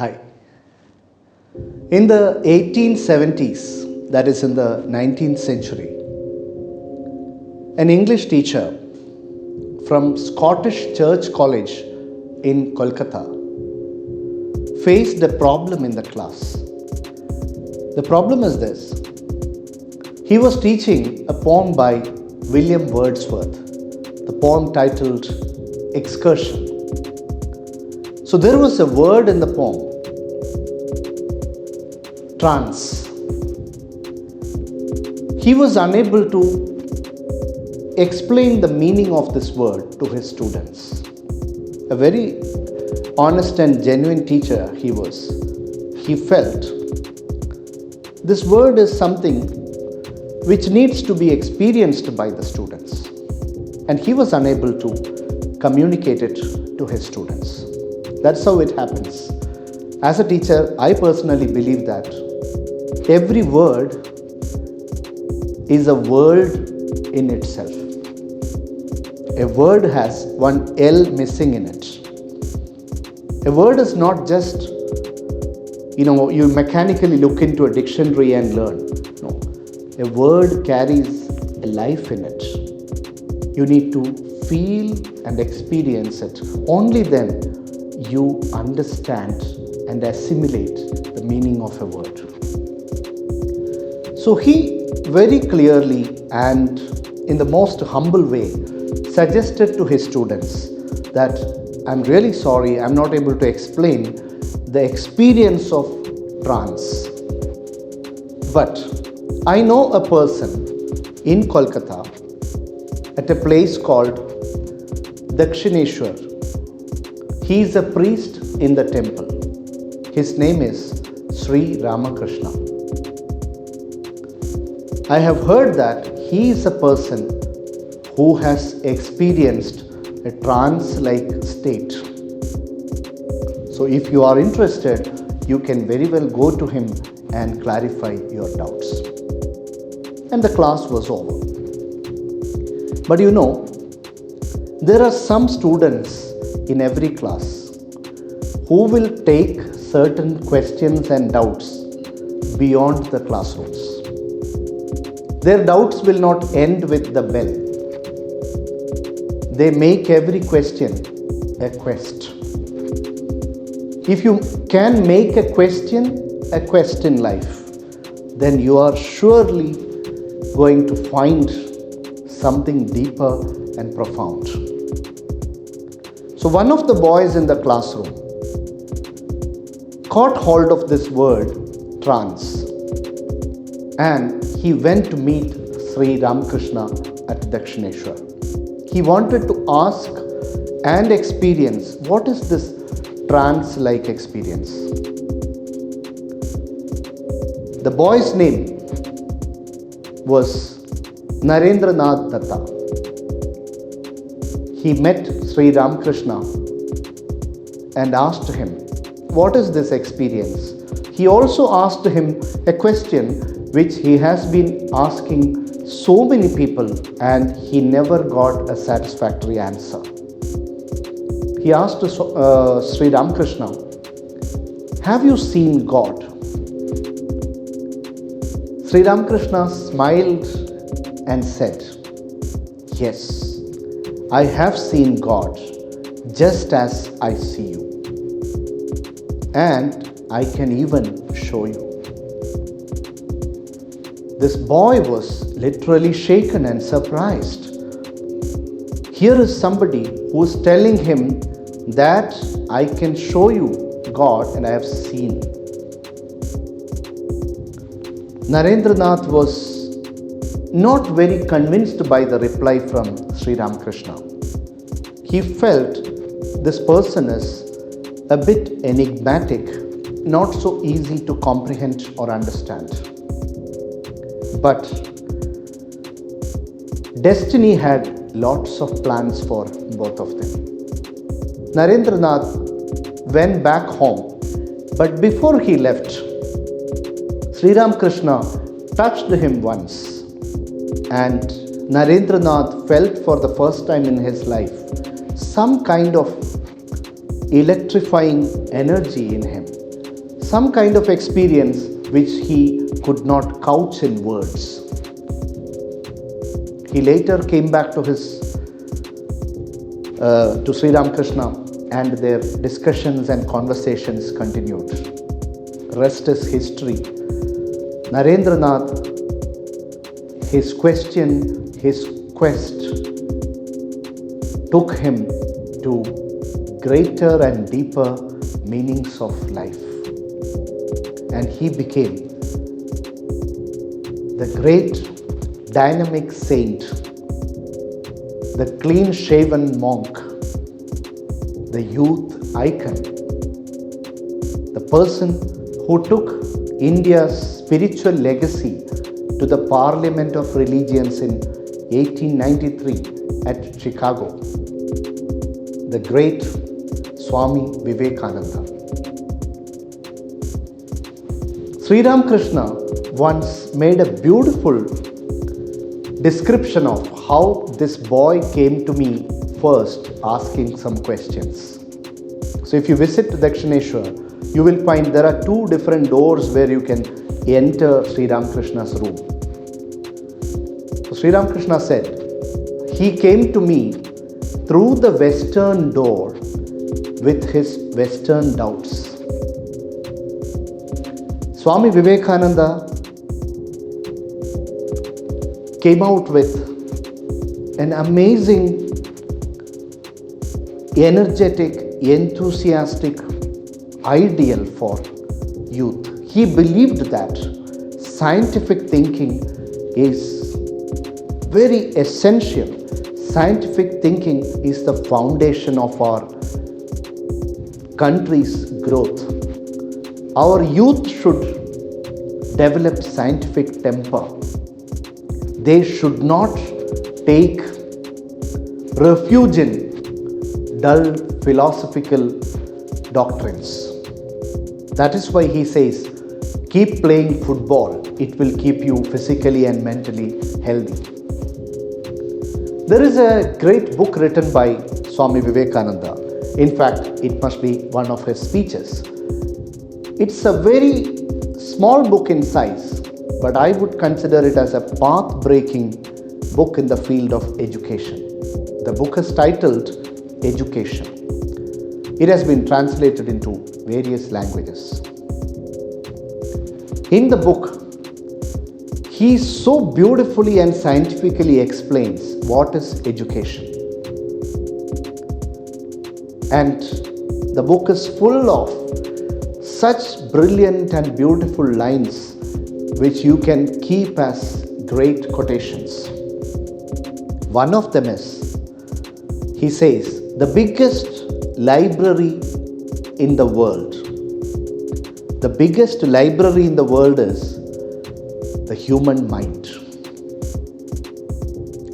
Hi. In the 1870s, that is in the 19th century, an English teacher from Scottish Church College in Kolkata faced a problem in the class. The problem is this. He was teaching a poem by William Wordsworth, the poem titled Excursion. So there was a word in the poem, trance. He was unable to explain the meaning of this word to his students. A very honest and genuine teacher he was. He felt this word is something which needs to be experienced by the students, and he was unable to communicate it to his students. That's how it happens. As a teacher, I personally believe that every word is a world in itself. A word has one L missing in it. A word is not just, you mechanically look into a dictionary and learn. No. A word carries a life in it. You need to feel and experience it. Only then you understand and assimilate the meaning of a word. So he very clearly and in the most humble way suggested to his students that I'm really sorry, I'm not able to explain the experience of trance. But I know a person in Kolkata at a place called Dakshineshwar. He is a priest in the temple. His name is Sri Ramakrishna. I have heard that he is a person who has experienced a trance-like state. So if you are interested, you can very well go to him and clarify your doubts. And the class was over. But there are some students in every class who will take certain questions and doubts beyond the classrooms. Their doubts will not end with the bell. They make every question a quest. If you can make a question a quest in life, then you are surely going to find something deeper and profound. So one of the boys in the classroom caught hold of this word, trance, and he went to meet Sri Ramakrishna at Dakshineshwar. He wanted to ask and experience what is this trance-like experience. The boy's name was Narendranath Datta. He met Sri Ramakrishna and asked him, what is this experience? He also asked him a question which he has been asking so many people and he never got a satisfactory answer. He asked Sri Ramakrishna, have you seen God? Sri Ramakrishna smiled and said, yes, I have seen God just as I see you. And I can even show you. This boy was literally shaken and surprised. Here is somebody who is telling him that I can show you God and I have seen. Narendranath was not very convinced by the reply from Sri Ramakrishna. He felt this person is a bit enigmatic, not so easy to comprehend or understand. But destiny had lots of plans for both of them. Narendranath went back home, but before he left, Sri Ramakrishna touched him once, and Narendranath felt for the first time in his life some kind of electrifying energy in him. some kind of experience which he could not couch in words. He later came back to Sri Ramakrishna, and their discussions and conversations continued. Rest is history. Narendranath, his quest took him to greater and deeper meanings of life. And he became the great dynamic saint, the clean-shaven monk, the youth icon, the person who took India's spiritual legacy to the Parliament of Religions in 1893 at Chicago, the great Swami Vivekananda. Sri Ramakrishna once made a beautiful description of how this boy came to me first asking some questions. So if you visit Dakshineshwar, you will find there are two different doors where you can enter Sri Ramakrishna's room. So Sri Ramakrishna said, he came to me through the western door with his western doubts. Swami Vivekananda came out with an amazing, energetic, enthusiastic ideal for youth. He believed that scientific thinking is very essential. Scientific thinking is the foundation of our country's growth. Our youth should develop scientific temper. They should not take refuge in dull philosophical doctrines. That is why he says, keep playing football. It will keep you physically and mentally healthy. There is a great book written by Swami Vivekananda. In fact, it must be one of his speeches. It's a very small book in size, but I would consider it as a path-breaking book in the field of education. The book is titled Education. It has been translated into various languages. In the book, he so beautifully and scientifically explains what is education. And the book is full of such brilliant and beautiful lines which you can keep as great quotations. One of them is, he says, the biggest library in the world. The biggest library in the world is the human mind.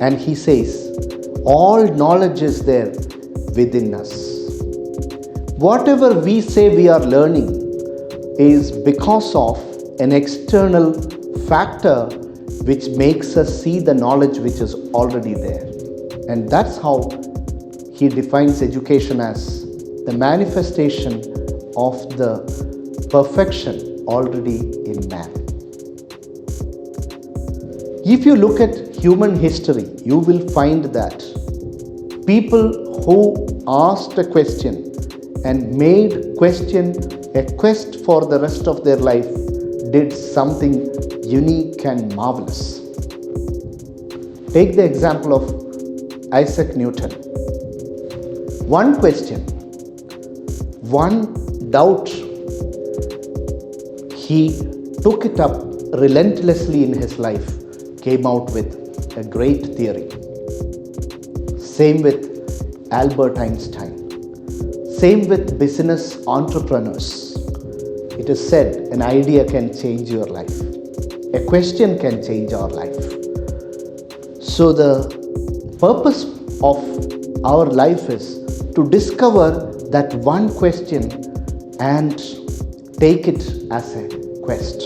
And he says, all knowledge is there within us. Whatever we say we are learning is because of an external factor which makes us see the knowledge which is already there. And that's how he defines education as the manifestation of the perfection already in man. If you look at human history, you will find that people who asked a question and made question a quest for the rest of their life did something unique and marvelous. Take the example of Isaac Newton. One question, one doubt, he took it up relentlessly in his life, came out with a great theory. Same with Albert Einstein. Same with business entrepreneurs. It is said an idea can change your life. A question can change our life. So the purpose of our life is to discover that one question and take it as a quest.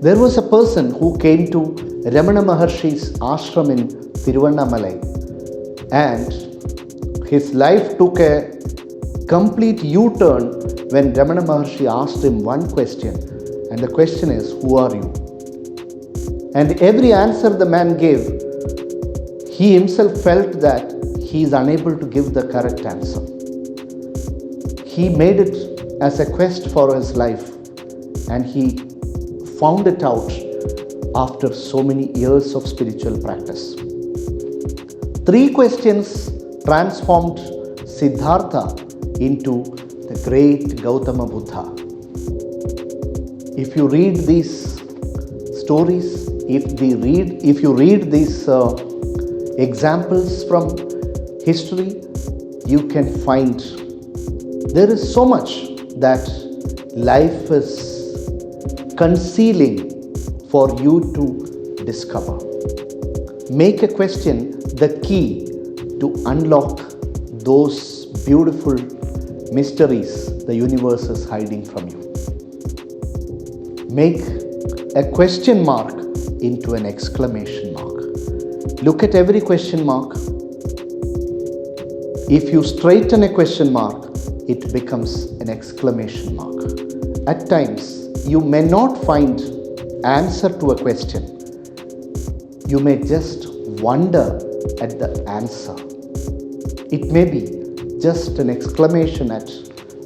There was a person who came to Ramana Maharshi's ashram in Tiruvannamalai, and his life took a complete U-turn when Ramana Maharshi asked him one question, and the question is, "Who are you?" And every answer the man gave, he himself felt that he is unable to give the correct answer. He made it as a quest for his life, and he found it out after so many years of spiritual practice. 3 questions transformed Siddhartha into the great Gautama Buddha. If you read these stories, if you read these examples from history, you can find there is so much that life is concealing for you to discover. Make a question the key to unlock those beautiful mysteries the universe is hiding from you. Make a question mark into an exclamation mark. Look at every question mark. If you straighten a question mark, it becomes an exclamation mark. At times, you may not find answer to a question. You may just wonder at the answer. It may be just an exclamation at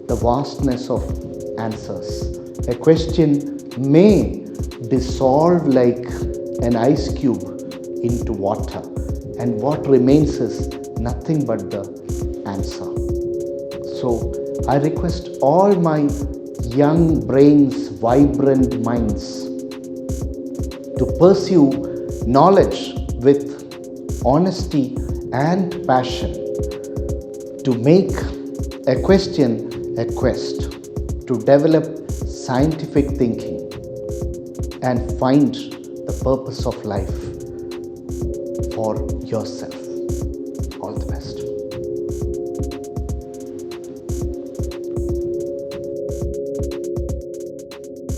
the vastness of answers. A question may dissolve like an ice cube into water, and what remains is nothing but the answer. So I request all my young brains, vibrant minds to pursue knowledge with honesty and passion, to make a question a quest, to develop scientific thinking and find the purpose of life for yourself.